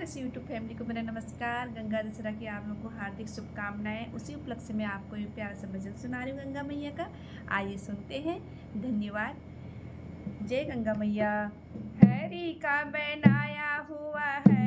प्यारे से YouTube family को मेरा नमस्कार। गंगा दशहरा की आप लोगों को हार्दिक शुभकामनाएं। उसी उपलक्ष्य में आपको ये प्यारा सा भजन सुना रही हूँ गंगा मैया का। आइए सुनते हैं। धन्यवाद। जय गंगा मैया। हरि का बनाया हुआ है